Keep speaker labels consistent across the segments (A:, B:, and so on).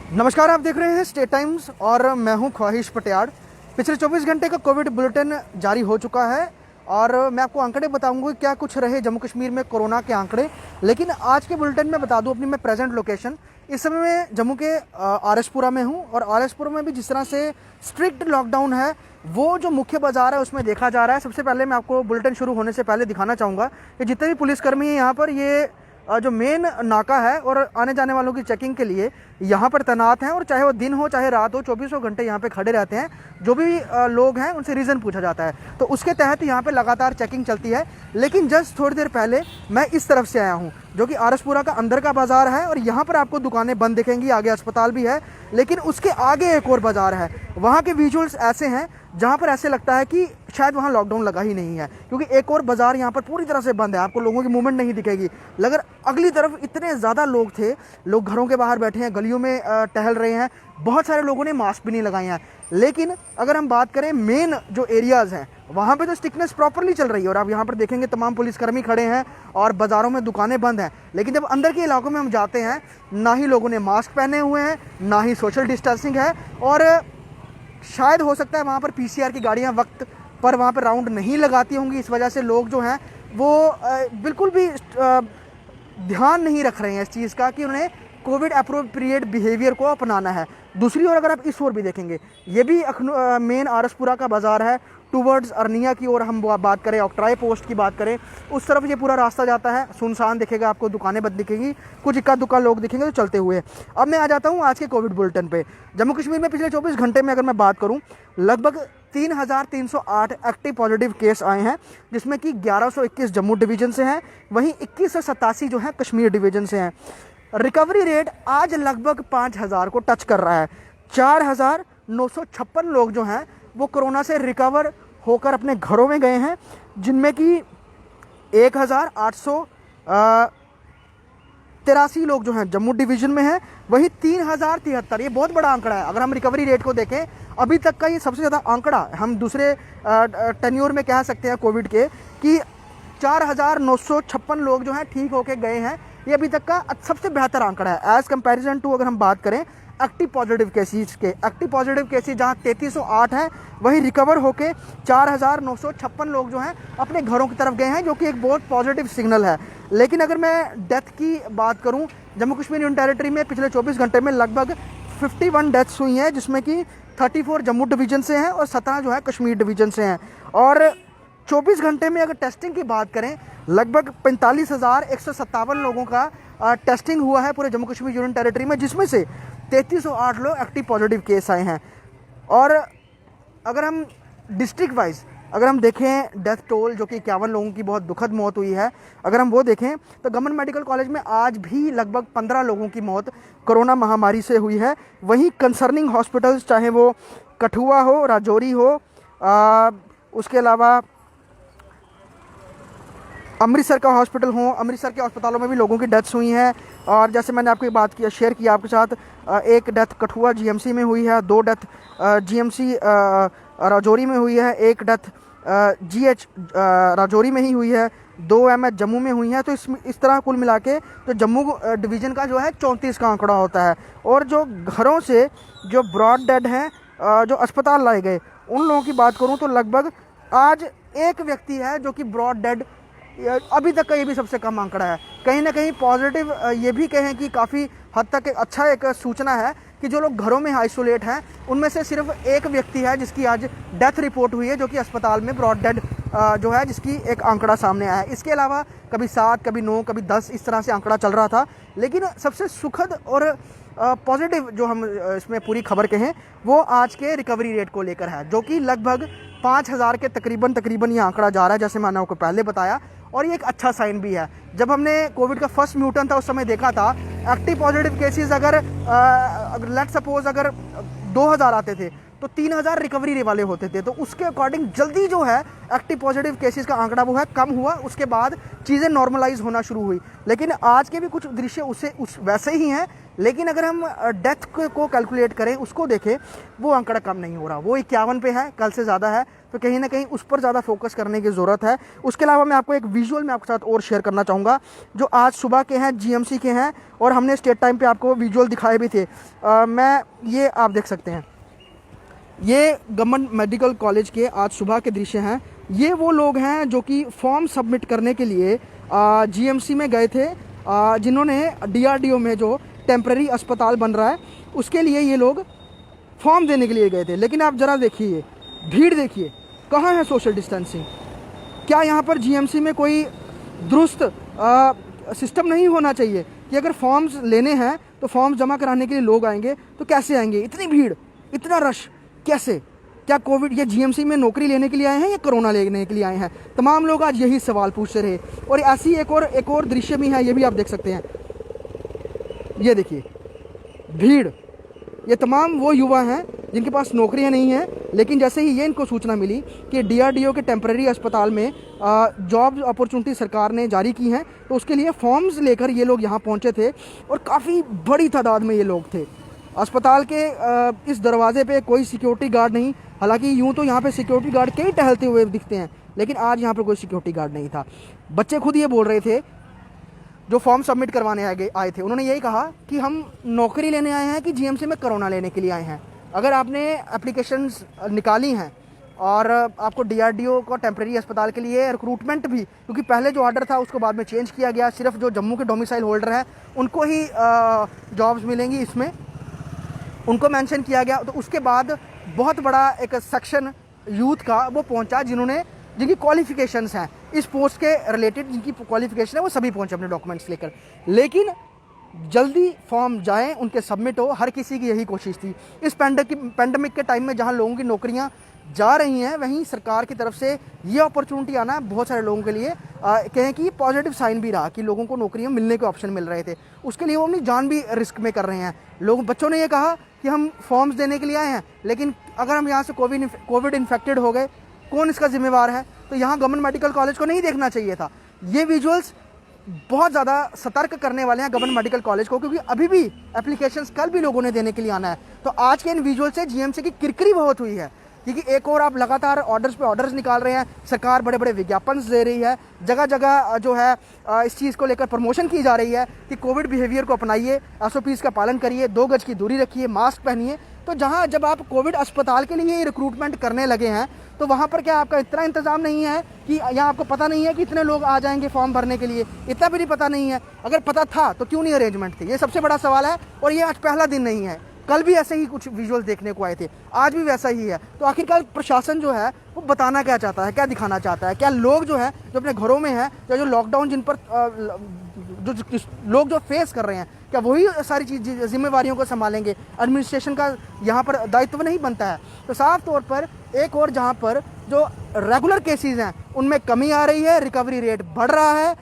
A: नमस्कार, आप देख रहे हैं स्टेट टाइम्स और मैं हूं ख्वाहिश पटियाड़। पिछले 24 घंटे का कोविड बुलेटिन जारी हो चुका है और मैं आपको आंकड़े बताऊंगा कि क्या कुछ रहे जम्मू कश्मीर में कोरोना के आंकड़े। लेकिन आज के बुलेटिन में बता दूं अपनी मैं प्रेजेंट लोकेशन। इस समय मैं जम्मू के आरएसपुरा में हूं और आरएसपुरा में भी जिस तरह से स्ट्रिक्ट लॉकडाउन है वो जो मुख्य बाजार है उसमें देखा जा रहा है। सबसे पहले मैं आपको बुलेटिन शुरू होने से पहले दिखाना चाहूँगा कि जितने भी पुलिसकर्मी हैं यहाँ पर, ये जो मेन नाका है और आने जाने वालों की चेकिंग के लिए यहाँ पर तैनात हैं और चाहे वो दिन हो चाहे रात हो, 24 घंटे यहाँ पे खड़े रहते हैं। जो भी लोग हैं उनसे रीज़न पूछा जाता है, तो उसके तहत यहाँ पे लगातार चेकिंग चलती है। लेकिन जस्ट थोड़ी देर पहले मैं इस तरफ से आया हूँ जो कि आरएसपुरा का अंदर का बाज़ार है और यहाँ पर आपको दुकानें बंद दिखेंगी, आगे अस्पताल भी है। लेकिन उसके आगे एक और बाज़ार है, वहाँ के विजुअल्स ऐसे हैं जहाँ पर ऐसे लगता है कि शायद वहाँ लॉकडाउन लगा ही नहीं है, क्योंकि एक और बाज़ार यहाँ पर पूरी तरह से बंद है, आपको लोगों की मूवमेंट नहीं दिखेगी। मगर अगली तरफ इतने ज़्यादा लोग थे, लोग घरों के बाहर बैठे हैं, गलियों में टहल रहे हैं, बहुत सारे लोगों ने मास्क भी नहीं लगाए हैं। लेकिन अगर हम बात करें मेन जो एरियाज़ हैं वहाँ पे तो स्ट्रिक्टनेस प्रॉपरली चल रही है और आप यहाँ पर देखेंगे तमाम पुलिसकर्मी खड़े हैं और बाज़ारों में दुकानें बंद हैं। लेकिन जब अंदर के इलाकों में हम जाते हैं, ना ही लोगों ने मास्क पहने हुए हैं, ना ही सोशल डिस्टेंसिंग है और शायद हो सकता है वहाँ पर पीसीआर की गाड़ियाँ वक्त पर वहाँ पर राउंड नहीं लगाती होंगी। इस वजह से लोग जो हैं वो बिल्कुल भी ध्यान नहीं रख रहे हैं इस चीज़ का कि उन्हें कोविड अप्रोप्रिएट बिहेवियर को अपनाना है। दूसरी ओर अगर आप इस ओर भी देखेंगे, ये भी मेन आरएसपुरा का बाज़ार है। टूवर्ड्स अरनिया की ओर हम बात करें, ऑक्ट्राई पोस्ट की बात करें, उस तरफ ये पूरा रास्ता जाता है, सुनसान दिखेगा आपको, दुकानें बंद दिखेंगी, कुछ इक्का दुक्का लोग दिखेंगे तो चलते हुए। अब मैं आ जाता हूँ आज के कोविड बुलेटिन पे। जम्मू कश्मीर में पिछले 24 घंटे में अगर मैं बात करूँ, लगभग 3,308 एक्टिव पॉजिटिव केस आए हैं, जिसमें कि 1121 जम्मू डिवीज़न से हैं, वहीं 2187 जो हैं कश्मीर डिवीज़न से हैं। रिकवरी रेट आज लगभग 5,000 को टच कर रहा है। 4,956 लोग जो हैं वो कोरोना से रिकवर होकर अपने घरों में गए हैं, जिनमें कि 1,883 लोग जो हैं जम्मू डिवीज़न में हैं, वहीं 3,073, ये बहुत बड़ा आंकड़ा है। अगर हम रिकवरी रेट को देखें, अभी तक का ये सबसे ज़्यादा आंकड़ा हम दूसरे टेन्योर में कह सकते हैं कोविड के, कि 4,956 लोग जो हैं ठीक होके गए हैं। ये अभी तक का सबसे बेहतर आंकड़ा है एज़ कंपैरिजन टू अगर हम बात करें एक्टिव पॉजिटिव केसेस के। एक्टिव पॉजिटिव केसेस जहां 3,308 हैं, वहीं रिकवर होके 4,956 लोग जो हैं अपने घरों की तरफ गए हैं, जो कि एक बहुत पॉजिटिव सिग्नल है। लेकिन अगर मैं डेथ की बात करूं, जम्मू कश्मीर यूनियन टेरिटरी में पिछले 24 घंटे में लगभग 51 डेथ्स हुई हैं, जिसमें कि 34 जम्मू डिवीज़न से हैं और 17 जो है कश्मीर डिवीज़न से हैं। और 24 घंटे में अगर टेस्टिंग की बात करें, लगभग 45,157 लोगों का टेस्टिंग हुआ है पूरे जम्मू कश्मीर यूनियन टेरिटरी में, जिसमें से 3,308 लोग एक्टिव पॉजिटिव केस आए हैं। और अगर हम डिस्ट्रिक्ट वाइज अगर हम देखें डेथ टोल, जो कि 51 लोगों की बहुत दुखद मौत हुई है, अगर हम वो देखें तो गवर्नमेंट मेडिकल कॉलेज में आज भी लगभग 15 लोगों की मौत कोरोना महामारी से हुई है। वहीं कंसर्निंग हॉस्पिटल्स, चाहे वो कठुआ हो, राजौरी हो, उसके अलावा अमृतसर का हॉस्पिटल हो, अमृतसर के अस्पतालों में भी लोगों की डेथ्स हुई हैं। और जैसे मैंने आपको बात किया, शेयर किया आपके साथ, एक डेथ कठुआ जीएमसी में हुई है, 2 डेथ जीएमसी राजौरी में हुई है, 1 डेथ जीएच राजौरी में ही हुई है, 2 एमएच जम्मू में हुई हैं। तो इस तरह कुल मिला के तो जम्मू डिवीज़न का जो है 34 का आंकड़ा होता है। और जो घरों से जो ब्रॉड डेड हैं, जो अस्पताल लाए गए, उन लोगों की बात करूँ तो लगभग आज एक व्यक्ति है जो कि ब्रॉड डेड, अभी तक का ये भी सबसे कम आंकड़ा है। कहीं ना कहीं पॉजिटिव ये भी कहें कि काफ़ी हद तक अच्छा एक सूचना है कि जो लोग घरों में आइसोलेट हैं, उनमें से सिर्फ एक व्यक्ति है जिसकी आज डेथ रिपोर्ट हुई है, जो कि अस्पताल में ब्रॉड डेड जो है जिसकी एक आंकड़ा सामने आया है। इसके अलावा कभी 7, कभी 9, कभी 10 इस तरह से आंकड़ा चल रहा था। लेकिन सबसे सुखद और पॉजिटिव जो हम इसमें पूरी खबर कहें, वो आज के रिकवरी रेट को लेकर है, जो कि लगभग 5,000 के तकरीबन ये आंकड़ा जा रहा है, जैसे मैंने आपको पहले बताया। और ये एक अच्छा साइन भी है। जब हमने कोविड का फर्स्ट म्यूटेंट था उस समय देखा था, एक्टिव पॉजिटिव केसेस अगर लेट सपोज अगर 2,000 आते थे तो 3,000 रिकवरी वाले होते थे। तो उसके अकॉर्डिंग जल्दी जो है एक्टिव पॉजिटिव केसेस का आंकड़ा वो है कम हुआ, उसके बाद चीज़ें नॉर्मलाइज होना शुरू हुई। लेकिन आज के भी कुछ दृश्य उस वैसे ही हैं, लेकिन अगर हम डेथ को कैलकुलेट करें, उसको देखें, वो आंकड़ा कम नहीं हो रहा, वो 51 पे है, कल से ज़्यादा है। तो कहीं ना कहीं उस पर ज़्यादा फोकस करने की ज़रूरत है। उसके अलावा मैं आपको एक विजुअल में आपके साथ और शेयर करना चाहूँगा जो आज सुबह के हैं, जीएमसी के हैं, और हमने स्टेट टाइम पे आपको विजुअल दिखाए भी थे। मैं ये आप देख सकते हैं, ये गवर्नमेंट मेडिकल कॉलेज के आज सुबह के दृश्य हैं। ये वो लोग हैं जो कि फॉर्म सबमिट करने के लिए जीएमसी में गए थे, जिन्होंने डीआरडीओ में जो टेम्पररी अस्पताल बन रहा है उसके लिए ये लोग फॉर्म देने के लिए गए थे। लेकिन आप ज़रा देखिए, भीड़ देखिए, कहाँ है सोशल डिस्टेंसिंग? क्या यहाँ पर जीएमसी में कोई दुरुस्त सिस्टम नहीं होना चाहिए कि अगर फॉर्म्स लेने हैं तो फॉर्म जमा कराने के लिए लोग आएंगे तो कैसे आएंगे? इतनी भीड़, इतना रश कैसे? क्या कोविड, ये जीएमसी में नौकरी लेने के लिए आए हैं या कोरोना लेने के लिए आए हैं? तमाम लोग आज यही सवाल पूछते रहे। और ऐसी एक और दृश्य भी है, ये भी आप देख सकते हैं। ये देखिए भीड़, ये तमाम वो युवा हैं जिनके पास नौकरियां नहीं हैं, लेकिन जैसे ही ये इनको सूचना मिली कि डीआरडीओ के टेम्पररी अस्पताल में जॉब अपॉर्चुनिटी सरकार ने जारी की हैं, तो उसके लिए फॉर्म्स लेकर ये लोग यहाँ पहुँचे थे और काफ़ी बड़ी तादाद में ये लोग थे। अस्पताल के इस दरवाजे पे कोई सिक्योरिटी गार्ड नहीं, हालांकि यूँ तो यहाँ पे सिक्योरिटी गार्ड कई टहलते हुए दिखते हैं, लेकिन आज यहाँ पर कोई सिक्योरिटी गार्ड नहीं था। बच्चे खुद ये बोल रहे थे जो फॉर्म सबमिट करवाने आए थे, उन्होंने यही कहा कि हम नौकरी लेने आए हैं कि जीएमसी में कोरोना लेने के लिए आए हैं। अगर आपने एप्लीकेशंस निकाली हैं और आपको डीआरडीओ को टेम्परेरी अस्पताल के लिए रिक्रूटमेंट भी, क्योंकि पहले जो ऑर्डर था उसको बाद में चेंज किया गया, सिर्फ जो जम्मू के डोमिसाइल होल्डर हैं उनको ही जॉब्स मिलेंगी, इसमें उनको मेंशन किया गया। तो उसके बाद बहुत बड़ा एक सेक्शन यूथ का वो पहुंचा जिनकी क्वालिफिकेशंस हैं इस पोस्ट के रिलेटेड, जिनकी क्वालिफिकेशन है वो सभी पहुंचे अपने डॉक्यूमेंट्स लेकर। लेकिन जल्दी फॉर्म जाएं, उनके सबमिट हो, हर किसी की यही कोशिश थी। इस पैंडमिक के टाइम में जहां लोगों की नौकरियां जा रही हैं, वहीं सरकार की तरफ से ये अपॉर्चुनिटी आना बहुत सारे लोगों के लिए कहें कि पॉजिटिव साइन भी रहा कि लोगों को नौकरियां मिलने के ऑप्शन मिल रहे थे। उसके लिए वो अपनी जान भी रिस्क में कर रहे हैं। बच्चों ने ये कहा कि हम फॉर्म्स देने के लिए आए हैं, लेकिन अगर हम यहाँ से कोविड इन्फेक्टेड हो गए, कौन इसका जिम्मेवार है? तो यहाँ गवर्नमेंट मेडिकल कॉलेज को नहीं देखना चाहिए था। ये विजुअल्स बहुत ज़्यादा सतर्क करने वाले हैं गवर्नमेंट मेडिकल कॉलेज को, क्योंकि अभी भी एप्लीकेशंस कल भी लोगों ने देने के लिए आना है। तो आज के इन विजुअल से जीएमसी की किरकिरी बहुत हुई है, क्योंकि एक और आप लगातार ऑर्डर्स पे ऑर्डर्स निकाल रहे हैं, सरकार बड़े बड़े विज्ञापन दे रही है, जगह जगह जो है इस चीज़ को लेकर प्रमोशन की जा रही है कि कोविड बिहेवियर को अपनाइए, एसओपीज़ का पालन करिए, 2 गज की दूरी रखिए, मास्क पहनिए। तो जब आप कोविड अस्पताल के लिए रिक्रूटमेंट करने लगे हैं, तो वहाँ पर क्या आपका इतना इंतजाम नहीं है कि यहाँ आपको पता नहीं है कि इतने लोग आ जाएंगे फॉर्म भरने के लिए? इतना भी नहीं पता नहीं है। अगर पता था तो क्यों नहीं अरेंजमेंट थे? ये सबसे बड़ा सवाल है। और ये आज पहला दिन नहीं है, कल भी ऐसे ही कुछ विजुअल देखने को आए थे, आज भी वैसा ही है। तो आखिरकार प्रशासन जो है वो बताना क्या चाहता है, क्या दिखाना चाहता है? क्या लोग जो है जो अपने घरों में हैं, या जो लॉकडाउन जिन पर जो लोग जो फेस कर रहे हैं, क्या वही सारी चीज़ जिम्मेवारियों को संभालेंगे? एडमिनिस्ट्रेशन का यहाँ पर दायित्व नहीं बनता है। तो साफ तौर पर एक और जहाँ पर जो रेगुलर केसेस हैं उनमें कमी आ रही है, रिकवरी रेट बढ़ रहा है।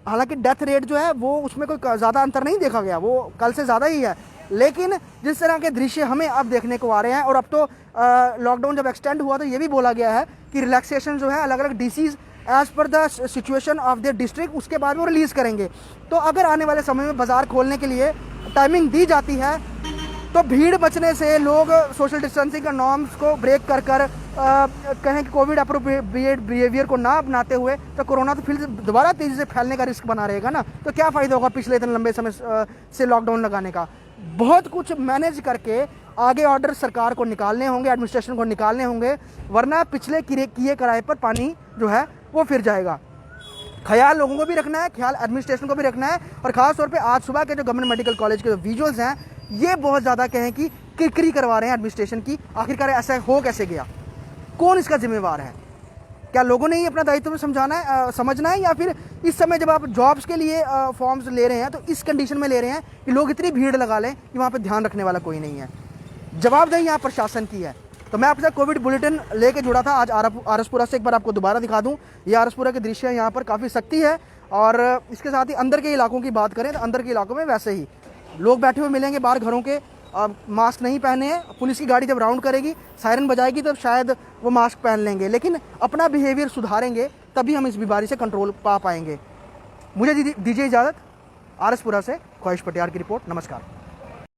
A: हालांकि डेथ रेट जो है वो उसमें कोई ज़्यादा अंतर नहीं देखा गया, वो कल से ज़्यादा ही है। लेकिन जिस तरह के दृश्य हमें अब देखने को आ रहे हैं, और अब तो लॉकडाउन जब एक्सटेंड हुआ तो ये भी बोला गया है कि रिलैक्सेशन जो है अलग अलग diseases as per the situation of the district, उसके बाद वो रिलीज़ करेंगे। तो अगर आने वाले समय में बाज़ार खोलने के लिए टाइमिंग दी जाती है, तो भीड़ बचने से लोग सोशल डिस्टेंसिंग का नॉर्म्स को ब्रेक कर कहें कि कोविड अप्रोप्रिएट बिहेवियर को ना अपनाते हुए, तो कोरोना तो फिर दोबारा तेज़ी से फैलने का रिस्क बना रहेगा ना। तो क्या फ़ायदा होगा पिछले इतने लंबे समय से लॉकडाउन लगाने का? बहुत कुछ मैनेज करके आगे ऑर्डर सरकार को निकालने होंगे, एडमिनिस्ट्रेशन को निकालने होंगे, वरना पिछले किए कराए पर पानी जो है वो फिर जाएगा। ख्याल लोगों को भी रखना है, ख्याल एडमिनिस्ट्रेशन को भी रखना है। और ख़ास तौर पे आज सुबह के जो गवर्नमेंट मेडिकल कॉलेज के जो विजुअल्स हैं, ये बहुत ज़्यादा कहें कि किरकिरी करवा रहे हैं एडमिनिस्ट्रेशन की। आखिरकार ऐसा हो कैसे गया? कौन इसका जिम्मेवार है? क्या लोगों ने ही अपना दायित्व समझना है, या फिर इस समय जब आप जॉब्स के लिए फॉर्म्स ले रहे हैं तो इस कंडीशन में ले रहे हैं कि लोग इतनी भीड़ लगा लें कि वहाँ पर ध्यान रखने वाला कोई नहीं है? जवाबदेही यहाँ प्रशासन की है। तो मैं आपके साथ कोविड बुलेटिन लेके जुड़ा था आज आरएसपुरा से। एक बार आपको दोबारा दिखा दूं, ये आरएसपुरा के दृश्य यहाँ पर काफ़ी सख्ती है। और इसके साथ ही अंदर के इलाकों की बात करें तो अंदर के इलाकों में वैसे ही लोग बैठे हुए मिलेंगे बाहर घरों के, मास्क नहीं पहने हैं। पुलिस की गाड़ी जब राउंड करेगी, सायरन बजाएगी, तब शायद वो मास्क पहन लेंगे। लेकिन अपना बिहेवियर सुधारेंगे तभी हम इस बीमारी से कंट्रोल पा पाएंगे। मुझे दीजिए इजाज़त। आरएसपुरा से ख्वाहिश पटियार की रिपोर्ट। नमस्कार।